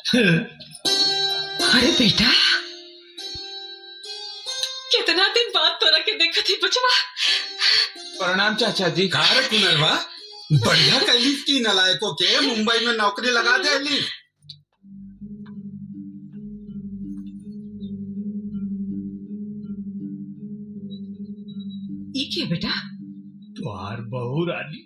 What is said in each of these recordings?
अरे बेटा, कितना दिन बाद तोरा के देखा थी बचवा। प्रणाम चाचा जी। कार कुनरवा बढ़िया कैली की नलायकों के मुंबई में नौकरी लगा देली। ई के बेटा? तुहार बहू रानी।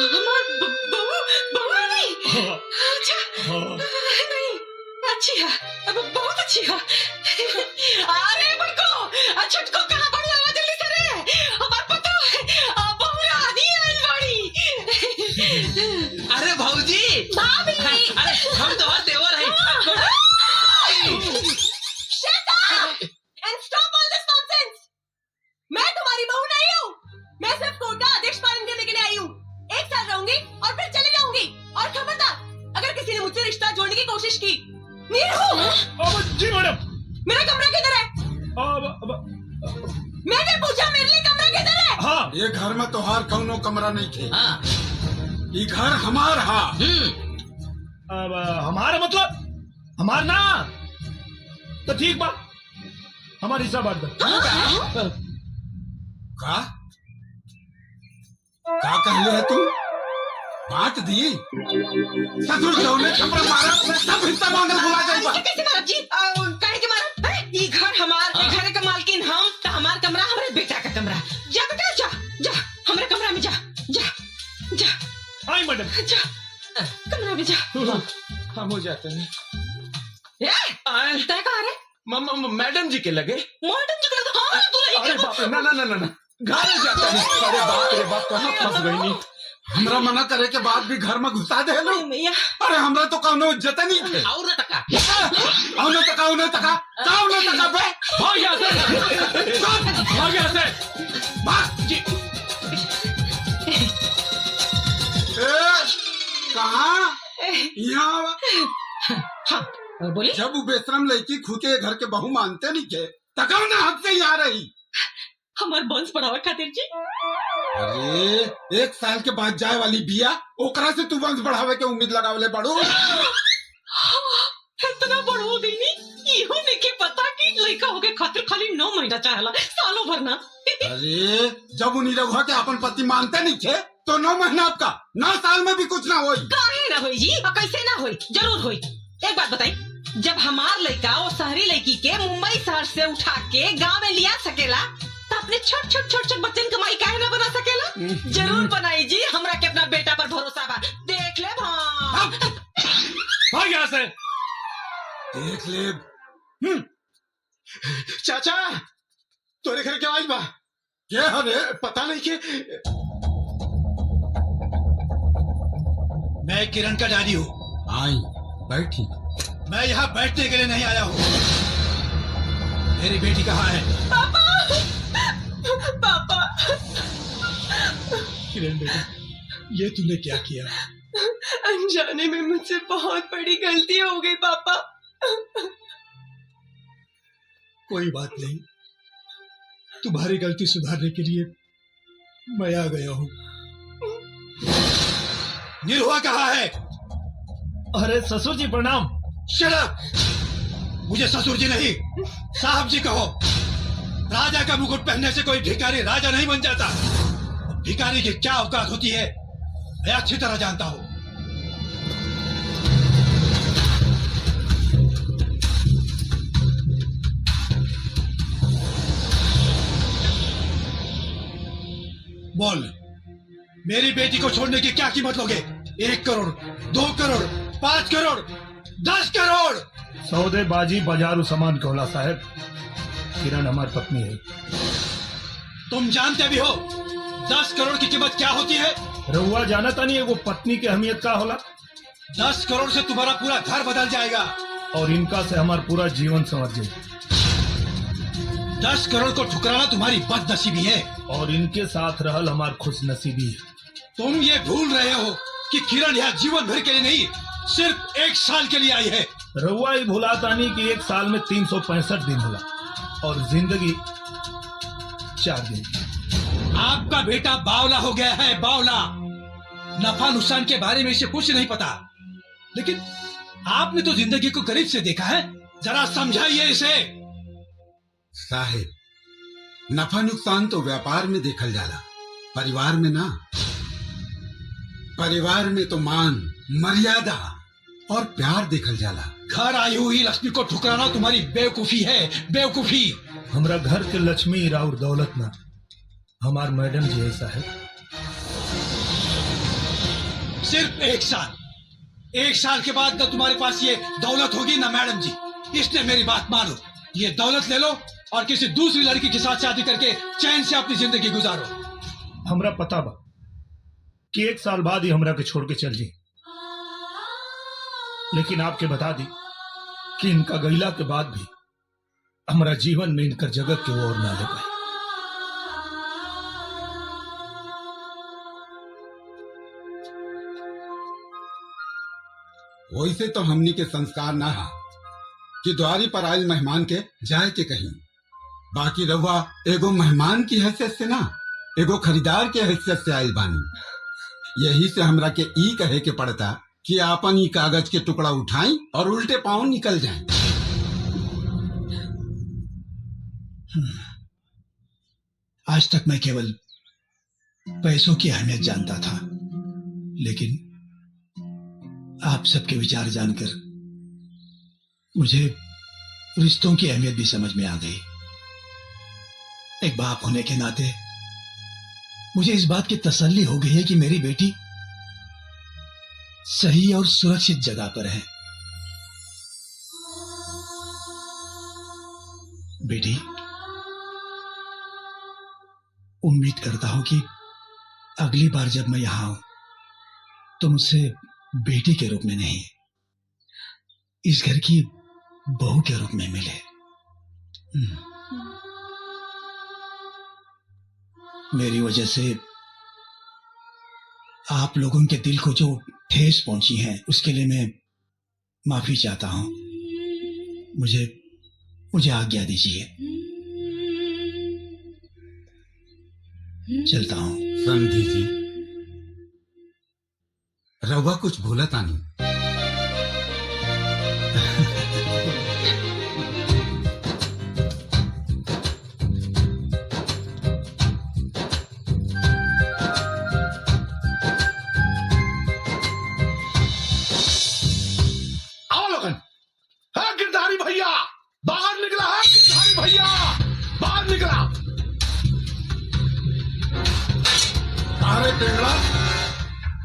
हमार बहू रानी। अच्छा नहीं, अच्छी है, बहुत अच्छी है। अरे बड़को, छुटको कहाँ बड़ी आवाज जल्दी से रे, हमार पता है बहू रानी आई बड़ी। अरे भाऊजी, भाभी, अरे हम तो देवर हैं। Shut up and stop all this nonsense. मैं तुम्हारी बहू नहीं हूँ। मैं सिर्फ कोर्ट का आदेश पालन करने के लिए आई हूँ। 1 साल रहूंगी और फिर चली जाऊंगी। और खबरदार, अगर किसी ने मुझसे रिश्ता जोड़ने की कोशिश की, जी मैडम। मेरा कमरा किधर है? मैंने पूछा मेरे लिए कमरा किधर है? हाँ, ये घर में तोहार कौनो कमरा नहीं थे। हाँ। ये घर हमार हा। अब हमारा मतलब हमार ना, तो ठीक बा, हमारी हिस्सा बांट दो। का कहले है तू? बांट दी। ससुर जौने छपरा मारा सब हिस्सा मांगल भुला जाइबा। कैसे मारा जी? काहे के मारा? ये घर हमार, ये घर का मालकिन हम, तो हमार कमरा हमारे बेटा का कमरा। जा बेटा जा, जा हमारे कमरा में जा, जा जा। आई मैडम। जा कमरा में जा। हम हो जाते हैं। तय कहाँ रे? मैडम जी के लगे। मॉडर्न जी को हाँ तू रही। अरे बाप रे, ना घर जाता है। अरे बाप रे बाप, कहाँ फंस गई नहीं। हमरा मना करे के बाद भी घर में घुसा दे लो। मैया, अरे हमरा तो कौनो इज्जत नहीं थे। और न टका बे भाग यहाँ से, भाग यहाँ से, भाग जी। कहाँ यहाँ? हाँ बोली। जब वो बेशरम लड़की खुद के घर के बहू मानते नहीं के, तकब ना हद से यहाँ रही। हमार वंश बढ़ावा खातिर जी। अरे 1 साल के बाद जाए वाली बिया, ओकरा से तू वंश बढ़ावे के उम्मीद लगावले बड़ू। इतना बड़ हो गई नी, इहो नहीं पता कि लड़का होके खातिर खाली 9 महीना चाहला, सालों भर ना। अरे जब उन्हीं रघुआ के अपन पति मानते नहीं थे, तो 9 महीना आपका 9 साल में भी कुछ ना होई। काहे ना होई जी? और कैसे ना होई? जरूर होई। एक बात बताई, जब हमार लड़का वो शहरी लड़की के मुंबई शहर से उठा के गांव में लिया सकेला, तो अपने छोट बच्चन कमाई काहे ना बना सकेला? जरूर बनाई जी, हमरा के अपना बेटा पर भरोसा बा। देख ले भाग यहाँ से। देख ले। चाचा, तोरे घर क्या आई बा? क्या है रे? पता नहीं के। मैं किरण का डैडी हूँ। आई बैठी। मैं यहाँ बैठने के लिए नहीं आया हूँ। मेरी बेटी कहाँ है? पापा। किरण बेटा, ये तूने क्या किया? अनजाने में मुझसे बहुत बड़ी गलती हो गई पापा। कोई बात नहीं, तुम्हारी गलती सुधारने के लिए मैं आ गया हूँ। निरुआ कहाँ है? अरे ससुर जी प्रणाम। Shut up! मुझे ससुर जी नहीं, साहब जी कहो। राजा का मुकुट पहनने से कोई भिखारी राजा नहीं बन जाता। भिखारी की क्या औकात होती है मैं अच्छी तरह जानता हूँ। बोल, मेरी बेटी को छोड़ने की क्या कीमत लोगे? 1 करोड़, 2 करोड़, 5 करोड़, 10 करोड़? सौदेबाजी बाजारू सामान कहला साहब। किरण हमारी पत्नी है। तुम जानते भी हो 10 करोड़ की कीमत क्या होती है? रहुआ जानता नहीं है वो पत्नी की अहमियत का होला। 10 करोड़ से तुम्हारा पूरा घर बदल जाएगा और इनका से हमारा पूरा जीवन संवर जाए। 10 करोड़ को ठुकराना तुम्हारी बदनसीबी है और इनके साथ रहल हमार खुशनसीबी है। तुम ये भूल रहे हो कि किरण यहाँ जीवन भर के लिए नहीं, सिर्फ 1 साल के लिए आई है। रहुआ ही भुलाता नहीं कि 1 साल में 365 दिन होला और जिंदगी 4 दिन। आपका आपका बेटा बावला हो गया है, बावला। नफा नुकसान के बारे में इसे कुछ नहीं पता, लेकिन आपने तो जिंदगी को करीब से देखा है, जरा समझाइए इसे। साहेब, नफा नुकसान तो व्यापार में देखल जाला, परिवार में ना। परिवार में तो मान, मर्यादा और प्यार देखल जाला। घर आई हुई लक्ष्मी को ठुकराना तुम्हारी बेवकूफी है, बेवकूफी। हमरा घर के लक्ष्मी राउर दौलत ना, हमार मैडम जी ऐसा है। सिर्फ 1 साल, 1 साल के बाद ना तुम्हारे पास ये दौलत होगी ना मैडम जी। इसलिए मेरी बात मानो, ये दौलत ले लो और किसी दूसरी लड़की के साथ शादी करके चैन से अपनी जिंदगी गुजारो। हमरा पता बा कि 1 साल बाद ही हमरा के छोड़ के चल जी, लेकिन आपके बता दी कि इनका गैला के बाद भी हमारा जीवन में इनकर जगह के ओर ना ले पाए। वैसे तो हमनी के संस्कार ना हा कि द्वारी पर आयल मेहमान के जाए के कहीं। बाकी रहुआ एगो मेहमान की हैसियत से ना, एगो खरीदार के हैसियत से आयल बानी। यही से हमरा के ई कहे के पड़ता कि आपन ई कागज के टुकड़ा उठाई और उल्टे पांव निकल जाएं। आज तक मैं केवल पैसों की अहमियत जानता था, लेकिन आप सबके विचार जानकर मुझे रिश्तों की अहमियत भी समझ में आ गई। एक बाप होने के नाते मुझे इस बात की तसल्ली हो गई है कि मेरी बेटी सही और सुरक्षित जगह पर है। बेटी, उम्मीद करता हूं कि अगली बार जब मैं यहां आऊं तो मुझसे बेटी के रूप में नहीं, इस घर की बहू के रूप में मिले। मेरी वजह से आप लोगों के दिल को जो ठेस पहुंची है उसके लिए मैं माफी चाहता हूं। मुझे आज्ञा दीजिए, चलता हूं। समझी जी, रहुआ कुछ भूला तानी। आओ लोगन, हाँ गिरधारी भैया बाहर निकला है। गिरधारी भैया बाहर निकला। अरे टेंगड़ा,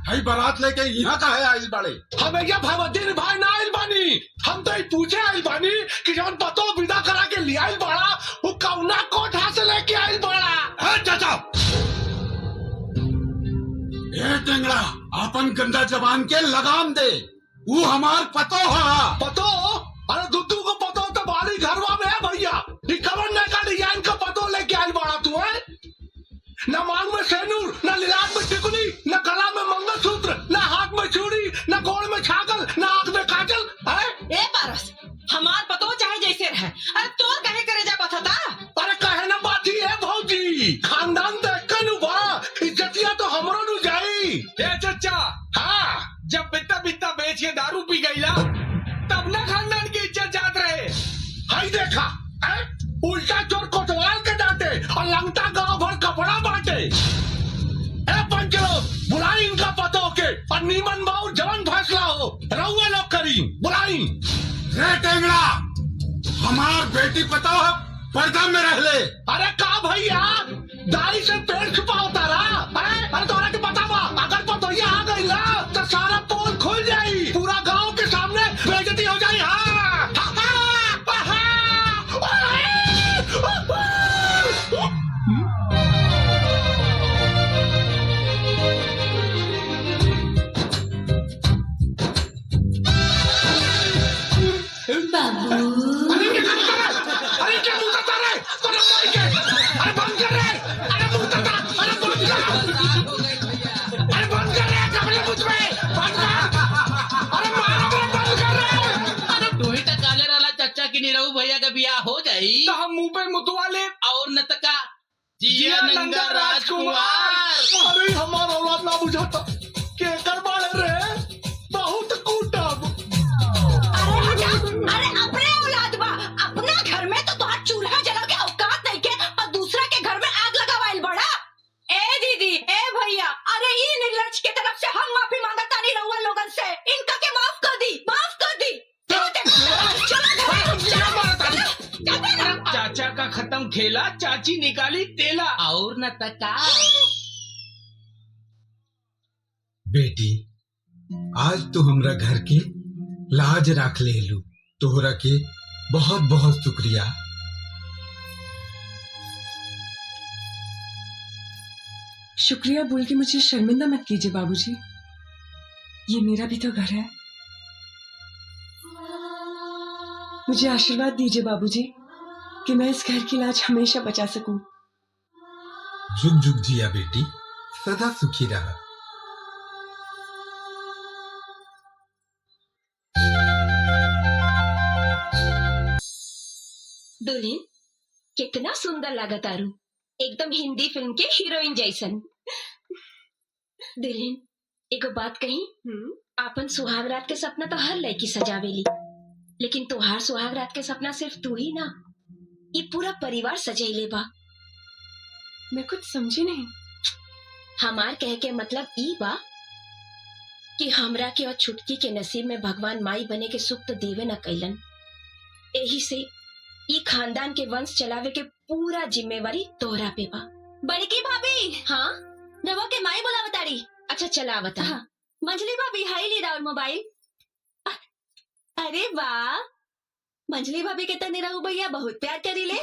हई बारात लेके यहाँ का है आइल बाड़े? हमें क्या भगवती भाई ना आइल बानी, हम तो पूछे आइल बानी कि जब बतो विदा करा के ले आइल बाड़ा वो कौना कोठा से लेके आइल बाड़ा। है चाचा, ए टेंगड़ा, अपन गंदा जबान के लगाम दे। वो हमार पतो हा। पतो? अरे दुद्दू को पतो तो बाड़ी घरवा में है भैया। कवन ने का डिजाइन का पतो लेके आइल बाड़ा तू है? न मांग में सेनूर, न लिलाट में टिकुली, न गला में मंगलसूत्र, न हाथ में चूड़ी, न गोड़ में छागल, न आंख में काजल है? ए पारस, हमार पतो चाहे जैसे रहे, अरे तोर कहे करे जा पता था? अरे कहे ना बाती है भौजी, खानदान देख के नु बा, इज्जतिया तो हमरो नु जाई। ए चचा, हाँ, जब बित्ता बित्ता बेच के दारू पी गईला तब ना खानदान की इज्जत जात रहे। हाई देखा है? उल्टा चोर कोतवाल के डांटे और लंगटा गांव भर कपड़ा बांटे। ए पंचलो, बुलाई इनका पतो के और नीमन बाऊ जवन फैसला हो रहुए लोग करी, बुलाई। रे टेंगड़ा, हमार बेटी पता है पर्दा में रह ले। अरे का भैया, दाढ़ी से पेड़ छुपा होता रहा है? अरे तोरा के पता बा, अगर पतोया आ गई ना तो सारा पोल खुल जाई, पूरा गांव के सामने बेइज्जती हो जाई। हाँ, अरे क्या मुंह करता रे? अरे बंद कर रे! अरे मुंह करता! अरे बंद कर! अरे बंद कर रे! कपड़े मुझ में बंद कर! अरे मारो रे, बंद कर रे! अरे तू ही काले वाला चच्चा की निरहू भैया का बियाह हो जाई तो हम मुंह पे मुतवा ले और न तका जिया नंगा राजकुमार। बुझाता केकर बाड़े रे बहुत कूटब। अरे हटा, अरे अपने औलाद बा, अपना घर में तो तोहार चूल्हा जला के औकात नहीं के और दूसरा के घर में आग लगावाइल बड़ा। ए दीदी, ए भैया, अरे ये निर्लज के तरफ से हम माफी मांगता नहीं रहुआ लोगन से, इनका के माफ कर दी, माफ कर दी। चाचा का खत्म खेला, चाची निकाली तेला और न तका। बेटी, आज तो हमरा घर के लाज राख ले लू, तोहरा के बहुत बहुत शुक्रिया। शुक्रिया बोल के मुझे शर्मिंदा मत कीजिए बाबूजी, ये मेरा भी तो घर है। मुझे आशीर्वाद दीजिए बाबूजी कि मैं इस घर की लाज हमेशा बचा सकूं। जुग जुग जिया बेटी, सदा सुखी रहा। दुल्हन कितना सुंदर लगा तारू, एकदम हिंदी फिल्म के हीरोइन जैसन। दुल्हन एगो बात कही, आपन सुहाग रात के सपना तो हर लड़की सजावेली, लेकिन तोहार सुहाग रात के सपना सिर्फ तू ही ना, ये पूरा परिवार सजैले बा। मैं कुछ समझी नहीं। हमार कह के मतलब ई बा कि हमरा के और छुटकी के नसीब में भगवान माई बने के सुख तो देवे न कैलन, यही से ई खानदान के वंश चलावे के पूरा जिम्मेवारी तोहरा पे बा। बड़की भाभी, हाँ नवा के माई बोला बतारी। अच्छा चला बता। हाँ। मंजली भाभी हाई ली राउर मोबाइल। अरे वाह, मंजली भाभी के तने रहू भैया बहुत प्यार करी ले।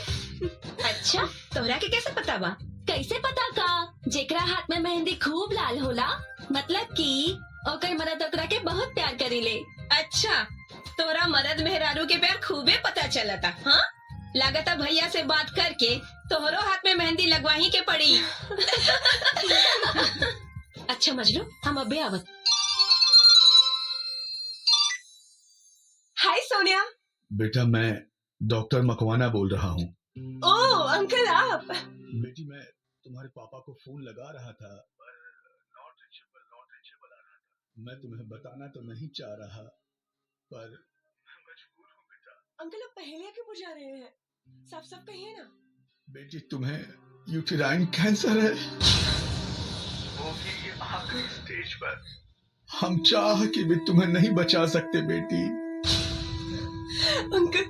अच्छा तोहरा के कैसे पता बा? कैसे पता का? जेकरा हाथ में मेहंदी खूब लाल होला, मतलब कि ओकर मरद ओकरा के बहुत प्यार करी ले। अच्छा तोरा मरद मेहरारू के प्यार खूबे पता चलता। हाँ लागता भैया से बात करके तोहरो हाथ में मेहंदी लगवाही के पड़ी। अच्छा मजनू, हम अबे आवत। हाय सोनिया। बेटा मैं डॉक्टर मकवाना बोल रहा हूँ। ओह अंकल आप। बेटी मैं तुम्हारे पापा को फोन लगा रहा था पर नॉट रीचेबल आ रहा था। मैं तुम्हें बताना तो नहीं चाह रहा पर मजबूर हूँ बेटा। अंकल आप पहले क्यों बुझा रहे हैं? साफ साफ कहिए ना। बेटी तुम्हें यूटेराइन कैंसर है, वो भी ये आखिरी स्टेज पर। हम चाह के भी तुम्हें नहीं बचा सकते बेटी। अंकल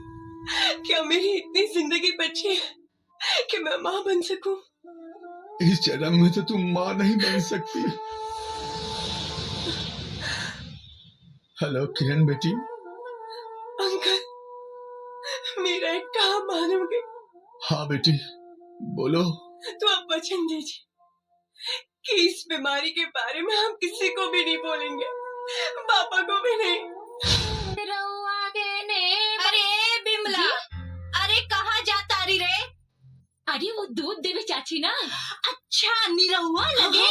क्या मेरी इतनी जिंदगी बची है कि मैं माँ बन सकूं? इस जन्म में तो तुम माँ नहीं बन सकती। हेलो किरण बेटी। अंकल मेरा एक काम मानोगे? हाँ बेटी बोलो। तो आप वचन दीजिए कि इस बीमारी के बारे में हम किसी को भी नहीं बोलेंगे, पापा को भी नहीं। अरे बिमला, अरे कहाँ जाता रही रे? अरे वो दूध देवे चाची ना। अच्छा निरहुआ लगे।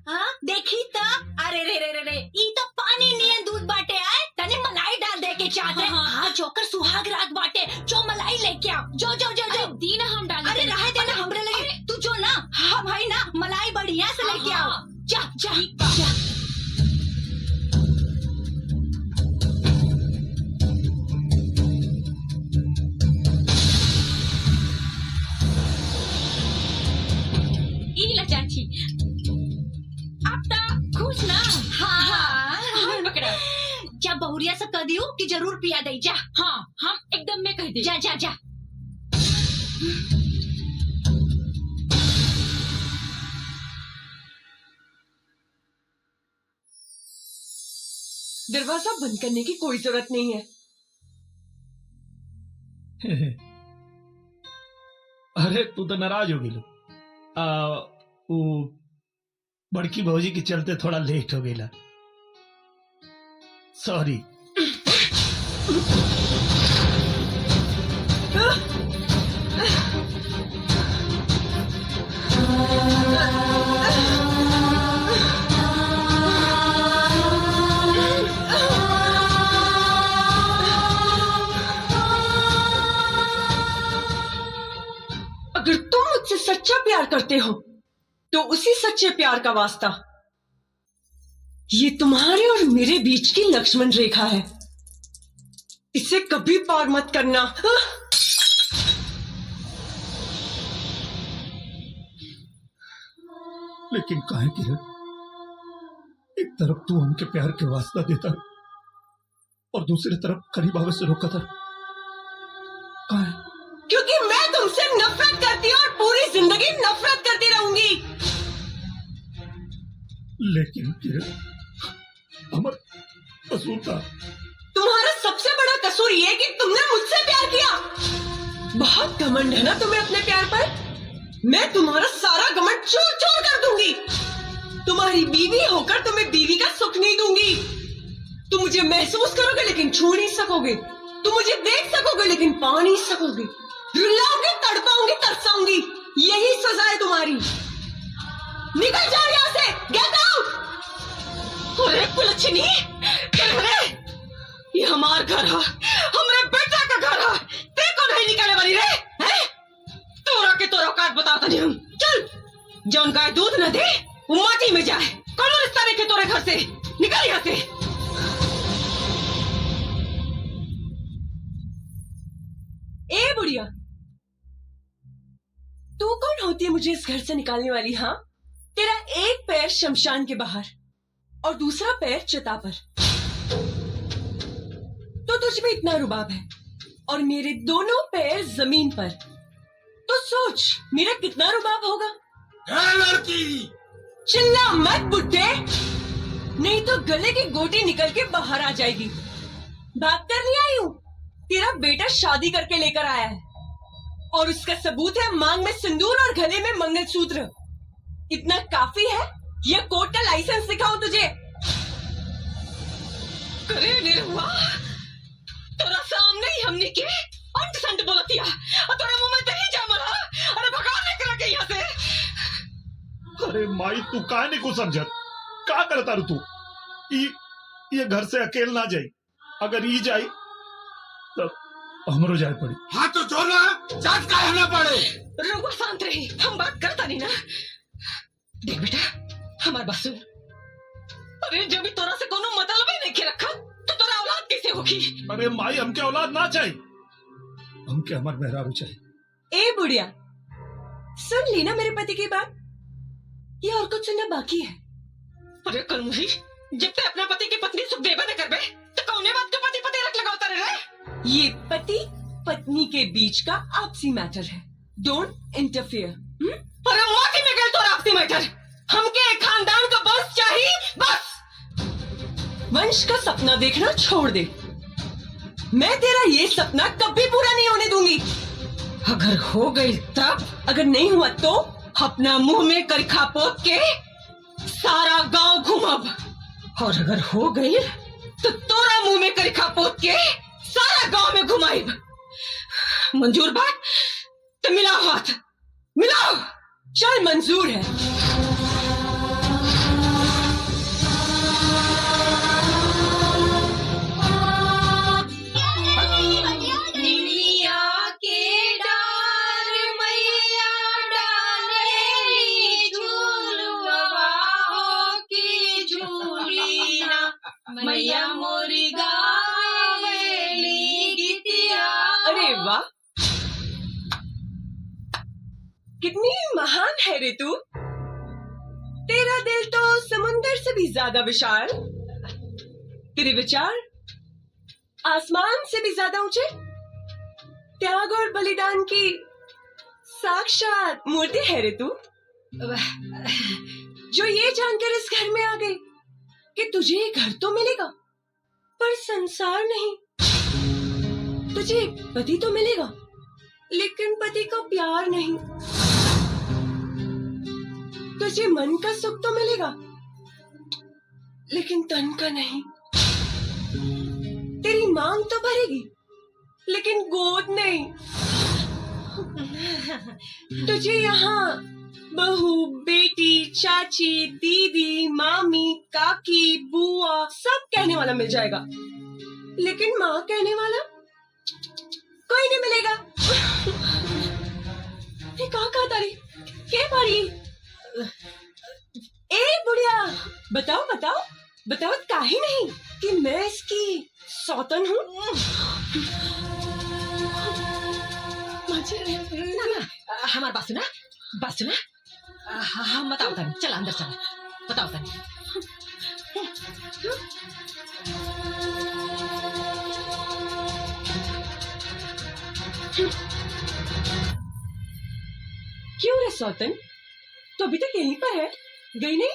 हाँ देखी तो। अरे रे रे रे रे, ई तो पानी नियन दूध बाटे आए, तने मलाई डाल दे के चाहते। हाँ जोकर सुहाग रात बाटे, जो मलाई लेके आओ। जो जो जो जो दीना हम डाल। अरे रहे देना हमरे लगे, तू जो ना हम भाई ना मलाई बढ़िया से लेके आओ। जा जा जा। चाची अब तो खुश ना। हाँ पकड़ा। जा बहुरिया से कह दियो कि जरूर पिया दे। जा। हाँ हम एकदम में कह दे। जा जा जा। दरवाजा बंद करने की कोई जरूरत नहीं है। अरे तू तो नाराज हो गई। वो बड़की भौजी के चलते थोड़ा लेट हो गया, सॉरी। अगर तुम मुझसे सच्चा प्यार करते हो तो उसी सच्चे प्यार का वास्ता ये तुम्हारे और मेरे बीच की लक्ष्मण रेखा है, इसे कभी पार मत करना। हाँ? लेकिन काहे किरण, एक तरफ तू हमके प्यार के वास्ता देता और दूसरी तरफ करीब आवे से रोका था। काहे? क्योंकि मैं तुमसे नफरत करती हूँ और पूरी जिंदगी नफरत करती रहूंगी। लेकिन किरण, हमर कसूर था। तुम्हारा सबसे बड़ा कसूर ये कि तुमने मुझसे प्यार किया। बहुत घमंड है ना तुम्हें अपने प्यार पर। मैं तुम्हारा सारा घमंड चूर चूर कर दूंगी। तुम्हारी बीवी होकर तुम्हें बीवी का सुख नहीं दूंगी। तुम मुझे महसूस करोगे लेकिन छू नहीं सकोगे। तुम मुझे देख सकोगे लेकिन पा नहीं सकोगे। रुलाओगे, तड़पाऊंगी, तरसाऊंगी। यही सजा है तुम्हारी। निकल जाओ यहाँ से, गेट आउट। अरे कुलच्छनी, अरे ये हमार घर है, हमरे बेटा का घर है। ते को नहीं निकाले वाली रे, हैं? तोरा के तोरा औकात बताता नहीं हम। चल, जौन गाय दूध न दे वो माटी में जाए। कौन रिश्ता रखे तोरे घर से, निकल यहाँ से। ए बुढ़िया, तू कौन होती है मुझे इस घर से निकालने वाली? हाँ, तेरा एक पैर शमशान के बाहर और दूसरा पैर चिता पर। तो तुझ में इतना रुबाब है और मेरे दोनों पैर जमीन पर। तो सोच मेरा कितना रुबाब होगा। लड़की, चिल्ला मत बुड्ढे, नहीं तो गले की गोटी निकल के बाहर आ जाएगी। भाग कर नहीं आई हूँ, तेरा बेटा शादी करके लेकर आया है और उसका सबूत है मांग में सिंदूर और गले में मंगलसूत्र। इतना काफी है। यह कोर्ट का लाइसेंस दिखाऊं तुझे? करे निरहुआ, तोरा सामने ही हमने के अंट संट बोलतिया और तोरा मुंह में दही जामल है। अरे भगा लेकर के यहाँ से। अरे माई, तू काहे नहीं कुछ समझत? का करता रू तू? ये घर से अकेल ना जाई। अगर ई जाई तब हमरो जाए पड़ी। हाँ तो जो ना जात का होना पड़े। रुको, शांत रही, हम बात करता नहीं ना। देख बेटा, हमार बात सुन। अरे जब भी तोरा से कोनो मतलब ही नहीं के रखा तो तोरा औलाद कैसे होगी? अरे माई, हमके औलाद ना चाहिए, हमके हमार मेहरारू चाहिए। ए बुढ़िया, सुन ली ना मेरे पति की बात? ये और कुछ सुनना बाकी है। अरे कलमुही, जब तक अपना पति की पत्नी सुख देबा न करबे तो कौने बात के पति पति रख लगावता रहे? ये पति पत्नी के बीच का आपसी मैटर है। Don't interfere. अरे माटी में गए तो आपसी मैटर। हमके एक खानदान का वंश चाहिए, बस। वंश का सपना देखना छोड़ दे। मैं तेरा ये सपना कभी पूरा नहीं होने दूंगी। अगर हो गई तब, अगर नहीं हुआ तो अपना मुंह में करखा पोत के सारा गांव घूमब। और अगर हो गई तो तोरा मुंह में करखा पोत के सारा गांव में घुमाइब। मंजूर बात? तो मिलाओ हाथ, मिलाओ। चल, मंजूर है। मैया मोरी गावेली गीतिया। अरे वाह, कितनी महान है रे तू। तेरा दिल तो समुंदर से भी ज्यादा विशाल, तेरे विचार आसमान से भी ज्यादा ऊंचे। त्याग और बलिदान की साक्षात मूर्ति है रे तू, जो ये जानकर इस घर में आ गई कि तुझे घर तो मिलेगा पर संसार नहीं। तुझे पति तो मिलेगा लेकिन पति का प्यार नहीं। तुझे मन का सुख तो मिलेगा लेकिन तन का नहीं। तेरी मांग तो भरेगी लेकिन गोद नहीं। तुझे यहाँ बहू, बेटी, चाची, दीदी, मामी, काकी, बुआ सब कहने वाला मिल जाएगा लेकिन माँ कहने वाला कोई नहीं मिलेगा। ये कहा तारी के बारी? ए बुढ़िया, बताओ बताओ, बताओ काहे नहीं कि मैं इसकी सौतन हूँ। हमार बात सुना, बात सुना। हम बताओ तनी, चला अंदर चला, बताओ तनी। क्यों रे सौतन, तो अभी तक यहीं पर है, गई नहीं?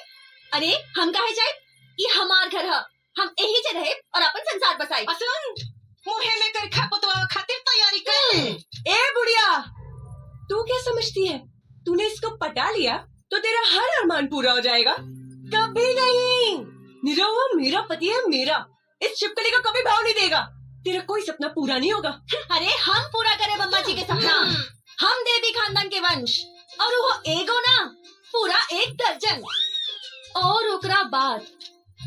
अरे हम कहे जाए, ये हमार घर है, हम यही से रहे और अपन संसार बसाई। असुन मुहे में कर खा पतवा खातिर तैयारी कर। ए बुढ़िया, तू क्या समझती है, तूने इसको पटा लिया तो तेरा हर अरमान पूरा हो जाएगा? कभी नहीं। निरहुआ मेरा पति है, मेरा। इस छिपकली को कभी भाव नहीं देगा। तेरा कोई सपना पूरा नहीं होगा। अरे हम पूरा करे बम्मा जी के सपना। हम देवी खानदान के वंश और वो एगो ना पूरा 1 दर्जन। और ओकरा बाद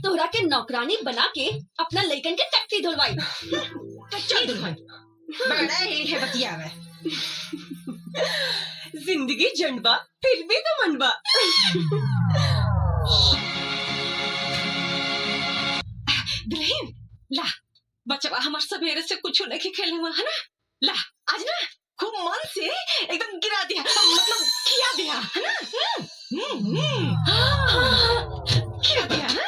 तोहरा के नौकरानी बना के अपना लइकन के टट्टी धुलवाई। चल दुल्हन, बड़ा हिली है बतियावे। जिंदगी जंडवा फिर भी तो मनवा। दुल्हन ला, बचवा हमार सवेरे से कुछ नहीं खेले हुआ है ना, ला आज ना खूब मन से एकदम गिरा दिया, मतलब खिया दिया है ना। खिया दिया ना।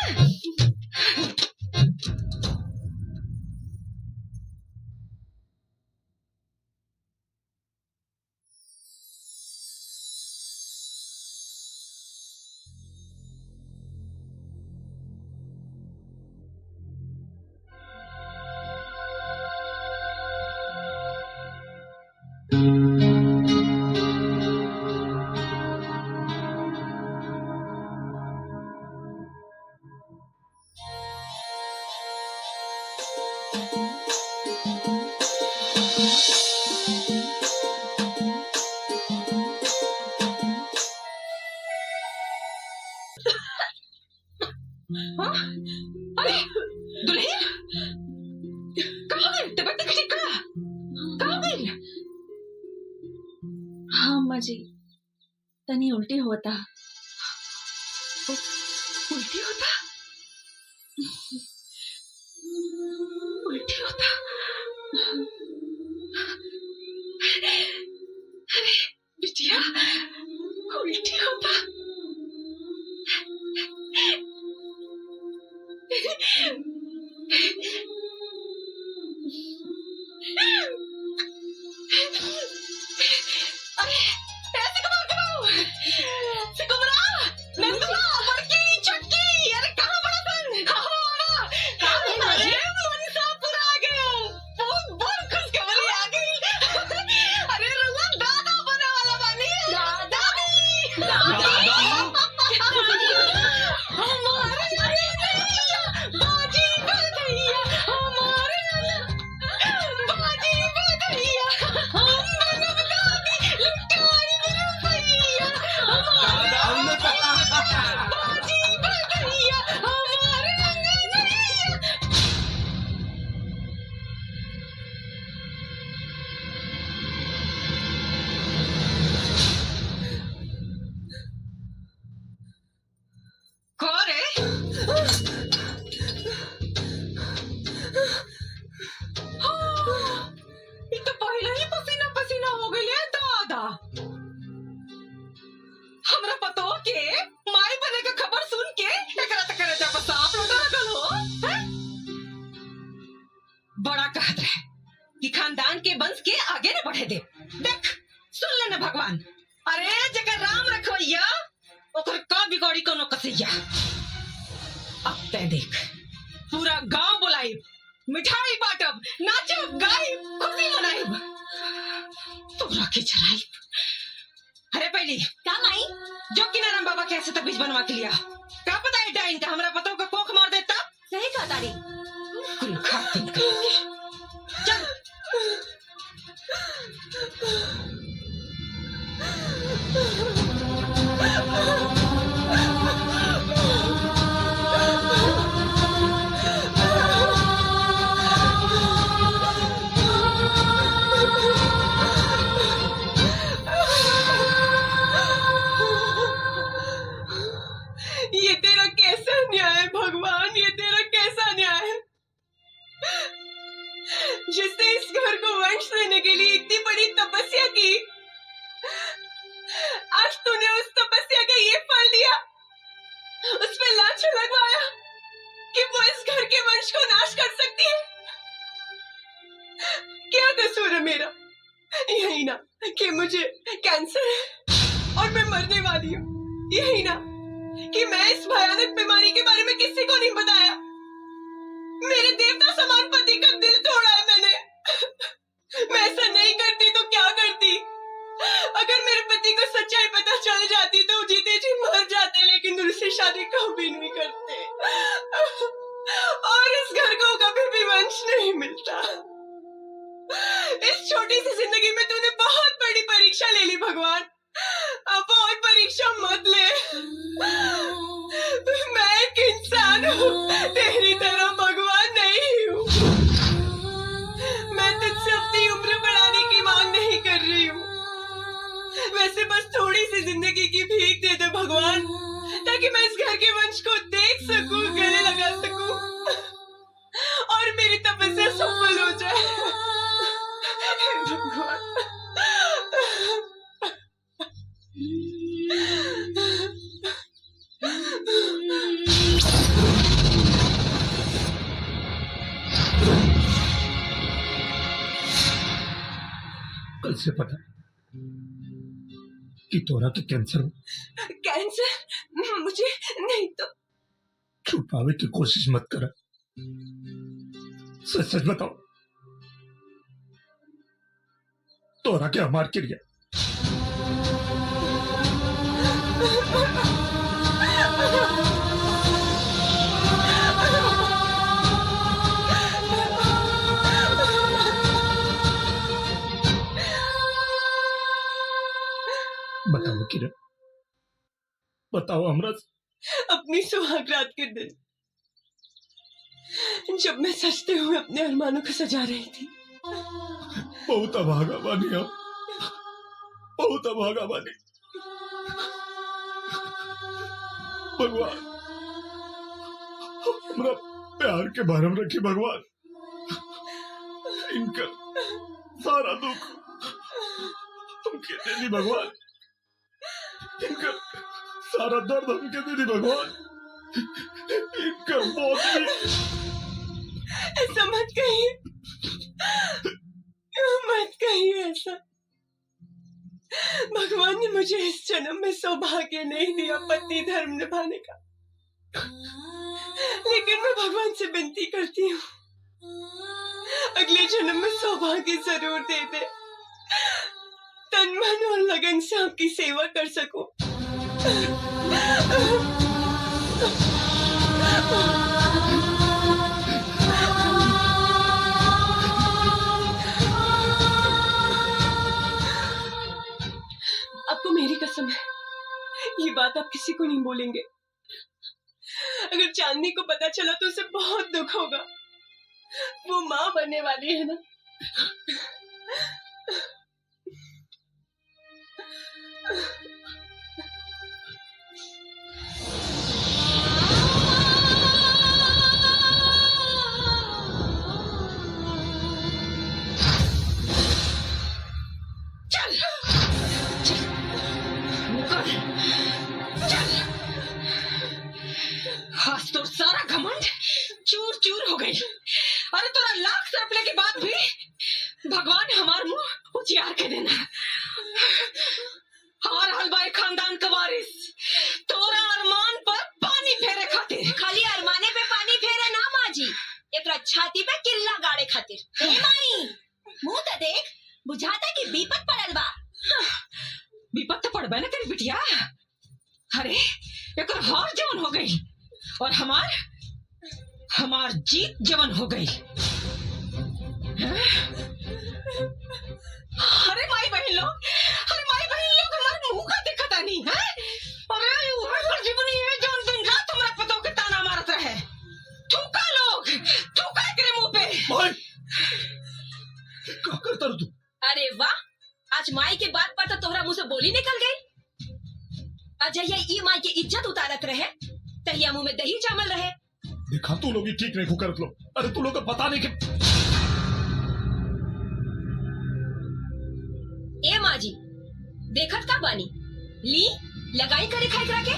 अरे दुल्हन, कहाँ गई? तबीयत नहीं ठीक का? कहाँ गई? हाँ अम्मा जी, तनी उल्टी होता। उल्टी होता? उल्टी होता? अरे बिटिया, उल्टी होता? अरे ऐसे कमाओ सिकुमरा, नंदुआ, बड़की, चुटकी, अरे कहाँ बड़ा सन? अरे मनसा पूरा आ गया, बहुत खुशखबरी आ गई। अरे रुआ दादा बने वाला बानी। दादी बड़ा कहत रहे कि खानदान के वंश के आगे न बढ़े दे। देख सुन लेना भगवान, अरे जगह राम रखवैया ओकर का बिगड़ी कोनो कसैया। अब ते देख पूरा गांव बुलाई, मिठाई बांटब, नाचब, गाइब, खुशी मनाइब, तोरा के चराई। अरे पहली काम आई जो किनाराम बाबा के ऐसे तबीज बनवा के लिया, क्या पता है डाइन का हमरा पतों का कोख मार देता। सही कहा तारी। कुल खातिन करेंगे। चल ये तेरा कैसा न्याय है भगवान, ये तेरा कैसा न्याय है? जिसने इस घर को वंश देने के लिए इतनी बड़ी तपस्या की, आज तूने उस तपस्या का ये फल दिया, उस पे लांछन लगवाया कि वो इस घर के वंश को नाश कर सकती है। क्या कसूर है मेरा? यही ना कि मुझे कैंसर है और मैं मरने वाली हूँ, यही ना कि मैं इस भयानक बीमारी के बारे में किसी को नहीं बताया। मेरे देवता समान पति का दिल तोड़ा है मैंने। मैं ऐसा नहीं करती तो क्या करती? अगर मेरे पति को सच्चाई पता चल जाती तो जीते जी मर जाते, लेकिन उनसे शादी कभी नहीं करते और इस घर को कभी भी वंश नहीं मिलता। इस छोटी सी जिंदगी में तूने बहुत बड़ी परीक्षा ले ली भगवान, अब और परीक्षा मत ले। मैं एक इंसान हूँ, तेरी तरह भगवान नहीं हूँ। मैं तुझसे अपनी उम्र बढ़ाने की मांग नहीं कर रही हूँ, वैसे बस थोड़ी सी जिंदगी की भीख दे दे भगवान, ताकि मैं इस घर के वंश को देख सकूं, गले लगा सकूं और मेरी तपस्या सफल हो जाए। भगवान कल से पता कि तोरा तो कैंसर हो। कैंसर? मुझे नहीं तो। छुपावे की कोशिश मत कर, सच सच बताओ, तोरा क्या मार के लिया? बताओ किरण, बताओ हमरा। अपनी सुहाग रात के दिन जब मैं सजते हुए अपने अरमानों को सजा रही थी, बहुत अभागा बानी हम, बहुत अभागा बानी। भगवान हमरा प्यार के भरम रखी भगवान, इनका सारा दुख हमके दे दी भगवान, इनका सारा दर्द हमके दे दी भगवान, इनका मौत भी। ऐसा मत कहिए, मत कहिए ऐसा। भगवान ने मुझे इस जन्म में सौभाग्य नहीं दिया पति धर्म निभाने का, लेकिन मैं भगवान से विनती करती हूँ अगले जन्म में सौभाग्य जरूर दे दे, तन मन और लगन से आपकी सेवा कर सकूं। आपको मेरी कसम है, ये बात आप किसी को नहीं बोलेंगे। अगर चांदनी को पता चला तो उसे बहुत दुख होगा, वो माँ बनने वाली है ना। आज तो सारा घमंड चूर चूर हो गई। अरे तोरा लाख सपने के बाद भी भगवान हमार मुंह उजियार के देना। और हलवाई खानदान का वारिस तोरा अरमान पर पानी फेरे खातिर। खाली अरमाने पे पानी फेरे ना माँ जी, एकरा छाती पे किल्ला गाड़े खातिर। हे माई, मुंह तो देख, बुझाता कि विपत पड़ल बा। विपत तो पड़बे ना तेरी बिटिया। अरे एक हार जवन हो गई और हमार जीत जवन हो गई। अरे माई बहन लोग हमारे मुंह का दिखता नहीं है। अरे वो जीवनी है जो दिन रात हमारा पतों के ताना मारत रहे। थूका लोग, थूका एकरे मुंह पे। माई क्या करता तू? अरे वाह, आज माई के बात पर तो तोहरा मुंह से बोली निकल गई। अजय ये ई माई की इज्जत उतारत रहे तहिया मुंह में दही जामल रहे। देखा तू लोग ही ठीक नहीं करत लो। अरे तू लोग को पता नहीं कि ए माँ जी देखत का बानी, ली लगाई करे खाई करा के।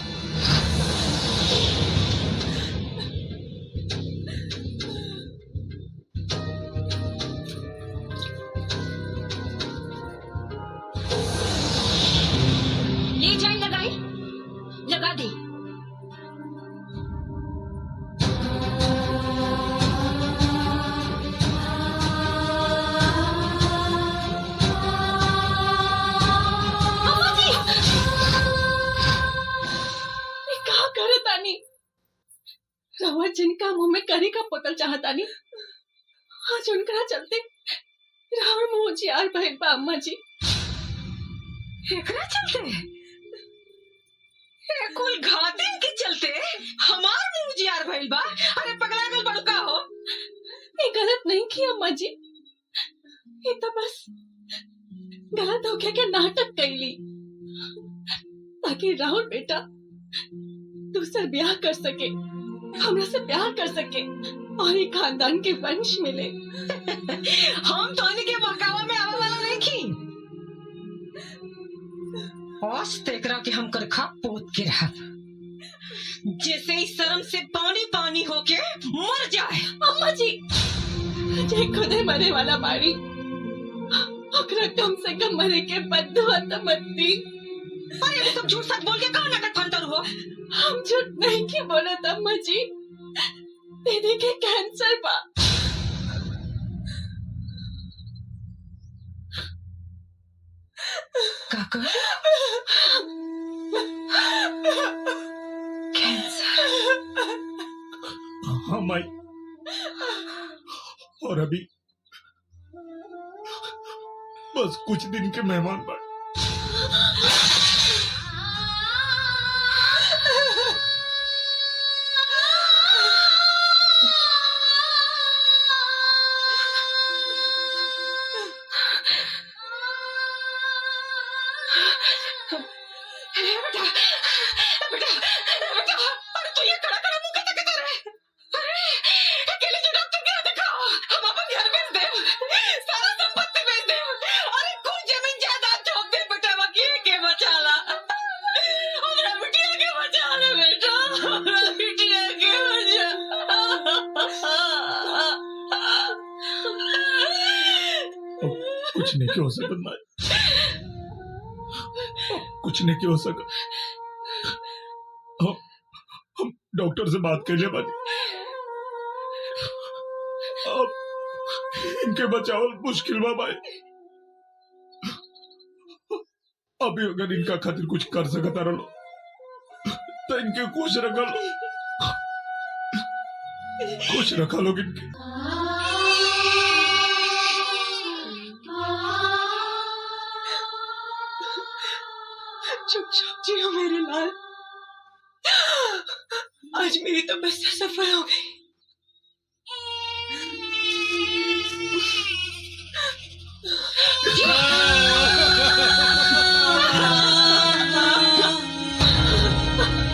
ले जाई लगाई, लगा दी। रवा जिनका मुंह में करी का पोतल चाहतानी, आज उनका चलते रावण मुंह जियार भइल बा अम्मा जी। एकरा चलते ए कुल घातिन के चलते हमार मुंह जियार भइल बा। अरे पगला गल बड़का हो। ये गलत नहीं की अम्मा जी, ये तो बस गलत होके के नाटक कैली ताकि राहुल बेटा दूसरा ब्याह कर सके, हमरा से प्यार कर सके और एक खानदान के वंश मिले। हम तो के बहकावा में आवे वाला नहीं की। औस तेकरा के हम करखा पोत के रहा, जैसे ही शर्म से पानी पानी होके मर जाए। अम्मा जी जे खुदे मरे वाला बाड़ी, ओकरा कम से कम मरे के बदुआ तो मत दी। अरे ये सब झूठ सच बोल के कहाँ नाटक फंतर हो। हम झूठ नहीं की बोलत अम्मा जी, दीदी के कैंसर बा। काका कैंसर? हाँ माई, और अभी बस कुछ दिन के मेहमान बा। कुछ नहीं क्यों हो सकता, कुछ नहीं क्यों हो सका। हम डॉक्टर से बात कर लिया बानी, अब इनके बचाव मुश्किल बा भाई। अभी अगर इनका खातिर कुछ कर सकता रहो तो इनके खुश रखा लो, खुश रखा लोग इनके। चुप चुप जियो मेरे लाल, आज मेरी तपस्या सफल हो गई।